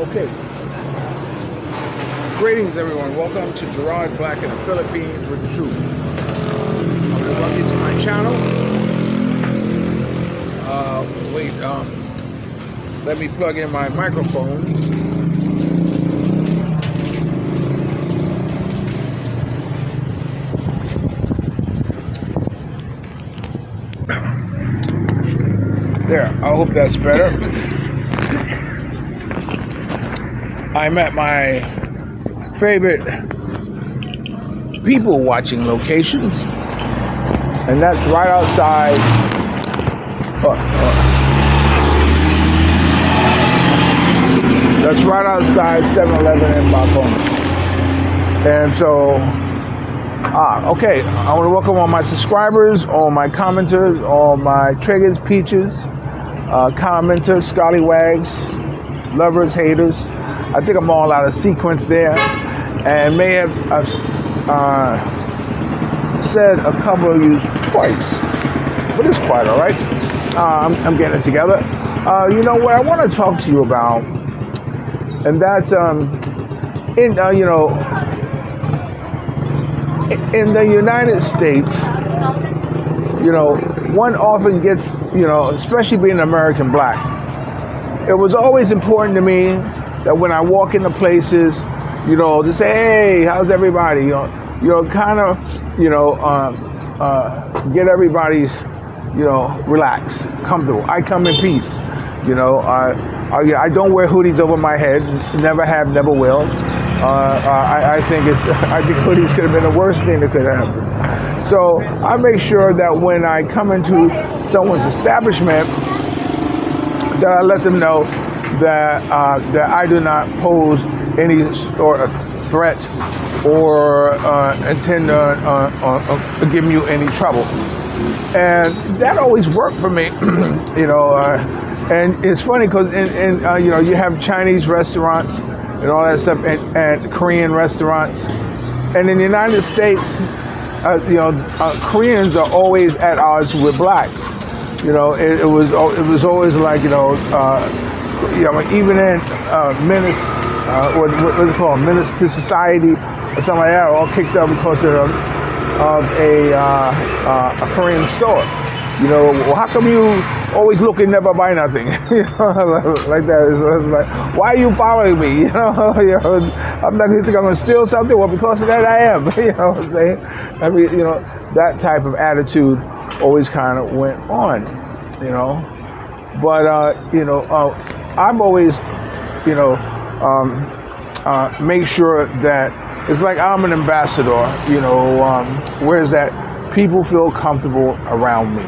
Okay. Greetings, everyone. Welcome to Gerard Black in the Philippines with the truth. I'm going to welcome you to my channel. Let me plug in my microphone. There, I hope that's better. I'm at my favorite people watching locations, and that's right outside. That's right outside 7-Eleven in Bacona. And so, okay, I want to welcome all my subscribers, all my commenters, all my triggers, peaches, commenters, scallywags, lovers, haters. I think I'm all out of sequence there, and may have said a couple of you twice, but it's quite all right. I'm getting it together. You know what I want to talk to you about, and that's in in the United States, one often gets, especially being an American black, it was always important to me that when I walk into places, to say, hey, how's everybody? Kind of, get everybody's, relax, comfortable. I come in peace. I don't wear hoodies over my head. Never have, never will. I think hoodies could have been the worst thing that could have happened. So I make sure that when I come into someone's establishment, that I let them know that I do not pose any sort of threat or intend on giving you any trouble. And that always worked for me, and it's funny because in you have Chinese restaurants and all that stuff, and Korean restaurants, and in the United States, Koreans are always at odds with blacks. It was always like even in menace, what do you call it, menace to society or something like that, all kicked up because of a Korean store. Well, how come you always look and never buy nothing? Like that. It's like, why are you following me? I'm not going to think I'm going to steal something. Well, because of that, I am. You know what I'm saying? I mean, that type of attitude always kind of went on. But I've always, make sure that it's like I'm an ambassador. Whereas that people feel comfortable around me.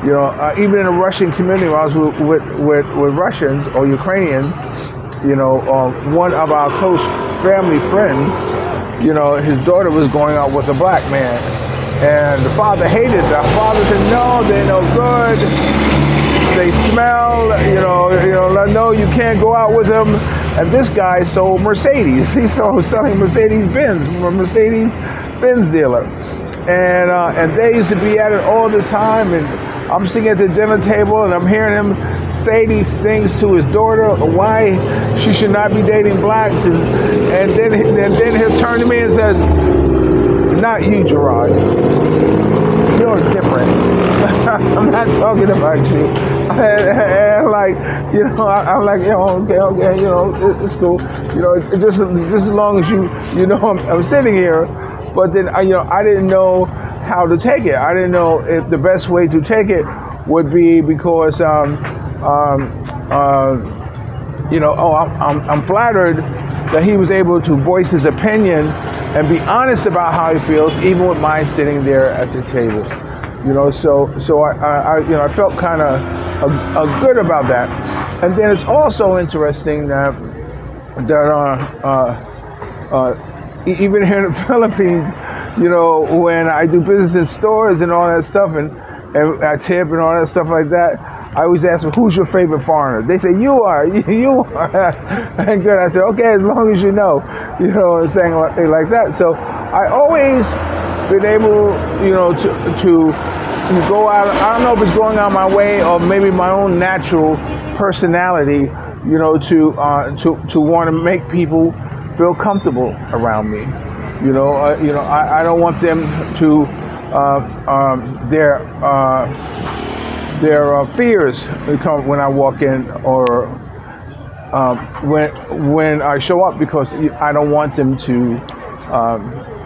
Even in the Russian community, when I was with Russians or Ukrainians, one of our close family friends, his daughter was going out with a black man, and the father hated it. The father said, no, they're no good. They smell, no, you can't go out with them. And this guy sold Mercedes. He started selling Mercedes-Benz, Mercedes-Benz dealer. And they used to be at it all the time, and I'm sitting at the dinner table and I'm hearing him say these things to his daughter, why she should not be dating blacks, and then he'll turn to me and says, not you, Gerard. You're different. I'm not talking about you. And like, I'm like, okay, it's cool. Just as long as you I'm sitting here. But then, I didn't know how to take it. I didn't know if the best way to take it would be because, I'm flattered that he was able to voice his opinion and be honest about how he feels, even with my sitting there at the table. So I felt kind of good about that. And then it's also interesting that even here in the Philippines, when I do business in stores and all that stuff, and I tip and all that stuff like that, I always ask them, who's your favorite foreigner? They say, you are. And good. I said, okay, as long as you know. Saying like that. So I always been able, to go out. I don't know if it's going out my way or maybe my own natural personality to want to make people feel comfortable around me. I don't want them to their fears come when I walk in, or when I show up, because I don't want them to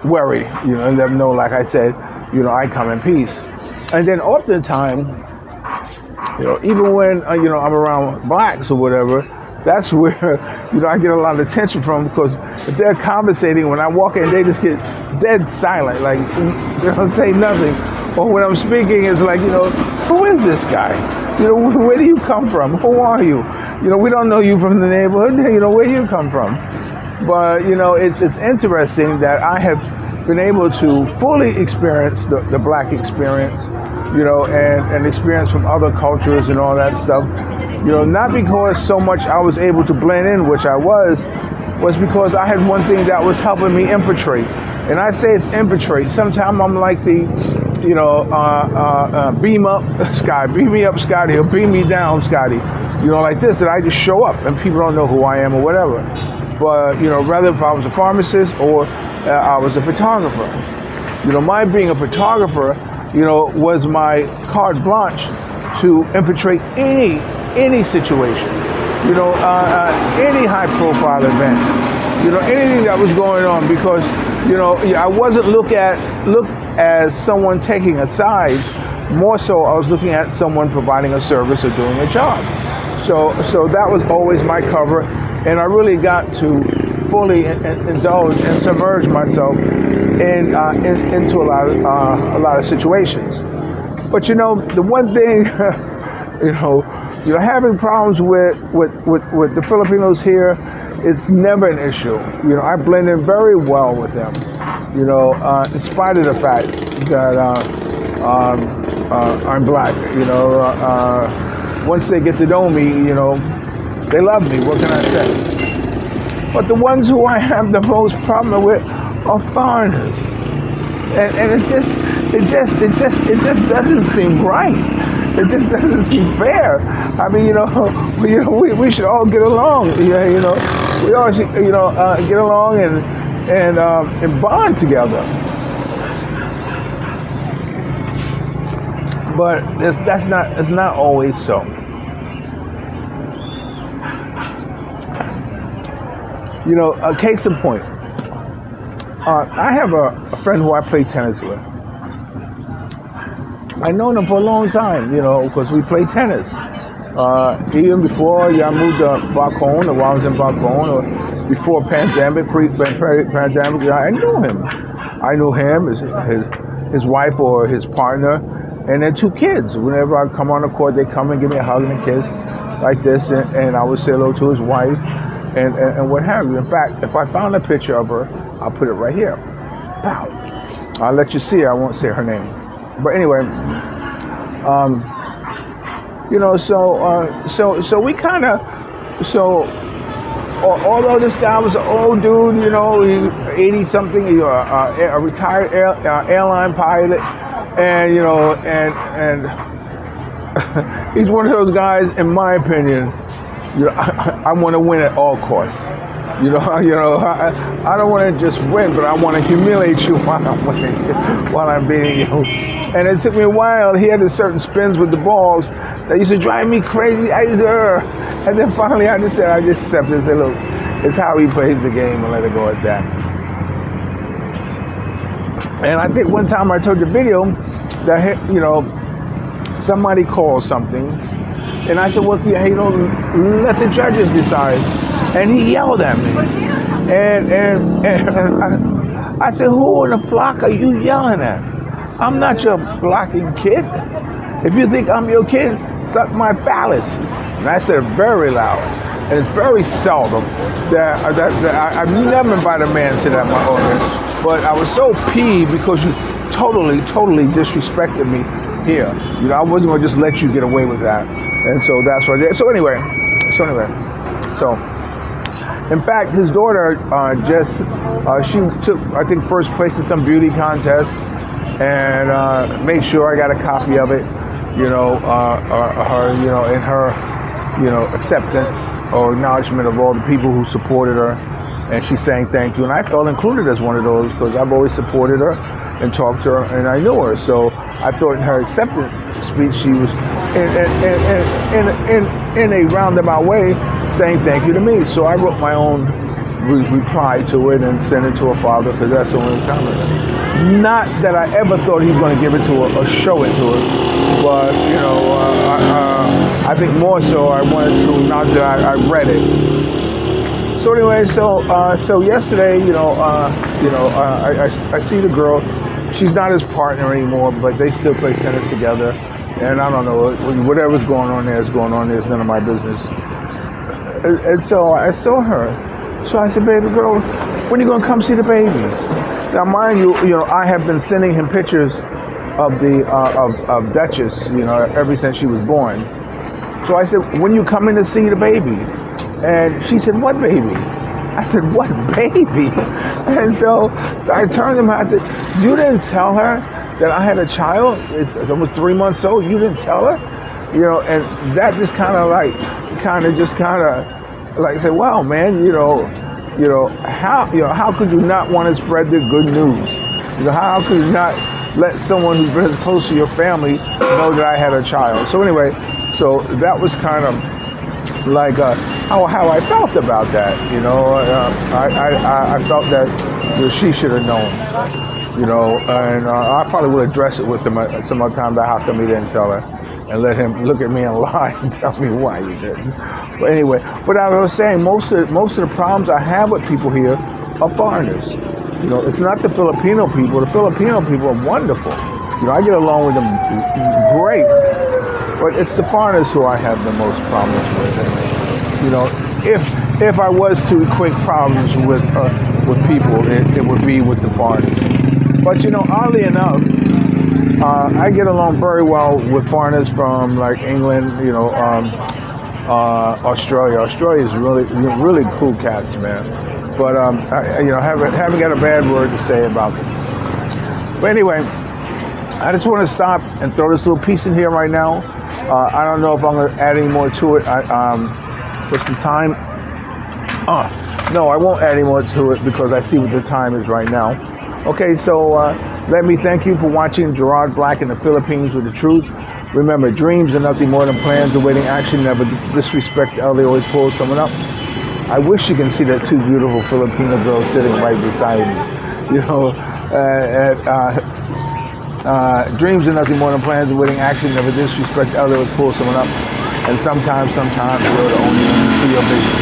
worry. And let them know, like I said, I come in peace. And then oftentimes, even when I'm around blacks or whatever, that's where I get a lot of attention from, because if they're conversating, when I walk in, they just get dead silent, like they don't say nothing. Or when I'm speaking, it's like, who is this guy? Where do you come from? Who are you? We don't know you from the neighborhood. Where do you come from? But it's interesting that I have been able to fully experience the black experience, and experience from other cultures and all that stuff. Not because so much I was able to blend in, which I was because I had one thing that was helping me infiltrate. And I say it's infiltrate. Sometimes I'm like the, beam up Scotty, beam me up Scotty, or beam me down Scotty, like this, that I just show up and people don't know who I am or whatever. But, rather if I was a pharmacist or I was a photographer, my being a photographer, was my carte blanche to infiltrate any situation, any high profile event, anything that was going on, because, I wasn't looked as someone taking a side. More so, I was looking at someone providing a service or doing a job. So that was always my cover, and I really got to fully indulge and submerge myself into a lot of situations. But the one thing, having problems with the Filipinos here, it's never an issue. I blend in very well with them. In spite of the fact that I'm black. Once they get to know me, they love me. What can I say? But the ones who I have the most problem with are foreigners, and it just doesn't seem right. It just doesn't seem fair. I mean, we should all get along. We all should, get along and bond together. But it's not always so. A case in point. I have a friend who I play tennis with. I've known him for a long time, because we play tennis. Even before I moved to Bacone, or while I was in Bacone, or before pandemic, pre-pandemic, I knew him. I knew him, his wife or his partner, and their 2 kids. Whenever I come on the court, they come and give me a hug and a kiss like this, and I would say hello to his wife, and what have you. In fact, if I found a picture of her, I'll put it right here. Pow. I'll let you see her. I won't say her name. But anyway, so we kind of, although this guy was an old dude, he's 80 something, he's a retired airline pilot, and and he's one of those guys, in my opinion, I want to win at all costs. I don't want to just win, but I want to humiliate you while I'm winning, while I'm beating you. And it took me a while. He had a certain spins with the balls that used to drive me crazy. And then finally I just accepted and said, look, it's how he plays the game, and let it go at that. And I think one time I told the video that, somebody called something, and I said, well, let the judges decide. And he yelled at me. And I said, who in the flock are you yelling at? I'm not your blocking kid. If you think I'm your kid, suck my phallus. And I said it very loud. And it's very seldom that I've never invited a man to that my audience. But I was so peeved because you totally disrespected me here. I wasn't going to just let you get away with that. And so that's what I did. So anyway. In fact, his daughter she took, I think, first place in some beauty contest, and made sure I got a copy of it, her, in her acceptance or acknowledgement of all the people who supported her, and she's saying thank you. And I felt included as one of those because I've always supported her and talked to her, and I knew her. So I thought in her acceptance speech, she was in a roundabout way saying thank you to me. So I wrote my own reply to it and sent it to her father because that's the only comment. Not that I ever thought he was going to give it to her or show it to her, but I think more so I wanted to acknowledge that I read it. So anyway, so yesterday, I see the girl. She's not his partner anymore, but they still play tennis together. And I don't know, whatever's going on there is going on there. It's none of my business. And so I saw her. So I said, baby girl, when are you going to come see the baby? Now, mind you, I have been sending him pictures of the of Duchess, ever since she was born. So I said, when you coming to see the baby? And she said, what baby? I said, what baby? And so I turned to him, I said, you didn't tell her that I had a child? It's almost 3 months old. You didn't tell her? And that just kind of say, wow, man, how could you not want to spread the good news? How could you not let someone who's very close to your family know that I had a child? So anyway, so that was kind of like how I felt about that. I felt that she should have known. And I probably would address it with him some other time about how come he didn't tell her, and let him look at me and lie and tell me why he didn't. But anyway, but I was saying most of the problems I have with people here are foreigners. It's not the Filipino people. The Filipino people are wonderful. I get along with them great. But it's the foreigners who I have the most problems with. If I was to equate problems with people, it would be with the foreigners. But oddly enough, I get along very well with foreigners from like England, Australia. Australia is really cool cats, man. But haven't got a bad word to say about them. But anyway, I just want to stop and throw this little piece in here right now. I don't know if I'm going to add any more to it. What's the time? No, I won't add any more to it because I see what the time is right now. Okay, so let me thank you for watching Gerard Black in the Philippines with the truth. Remember, dreams are nothing more than plans awaiting action. Never disrespect the elder, always pull someone up. I wish you can see that two beautiful Filipino girls sitting right beside me. Dreams are nothing more than plans awaiting action. Never disrespect the elder, always pull someone up. And sometimes you're the only one to see your vision.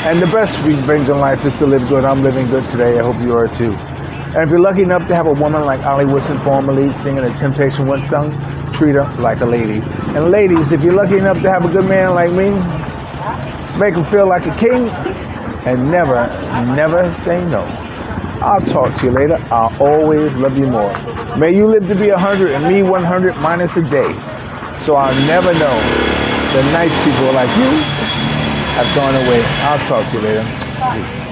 And the best revenge in life is to live good. I'm living good today. I hope you are too. And if you're lucky enough to have a woman like Ollie Wilson, former lead singer of Temptation Once Sung, treat her like a lady. And ladies, if you're lucky enough to have a good man like me, make him feel like a king, and never say no. I'll talk to you later. I'll always love you more. May you live to be 100 and me 100 minus a day. So I'll never know the nice people like you have gone away. I'll talk to you later. Peace.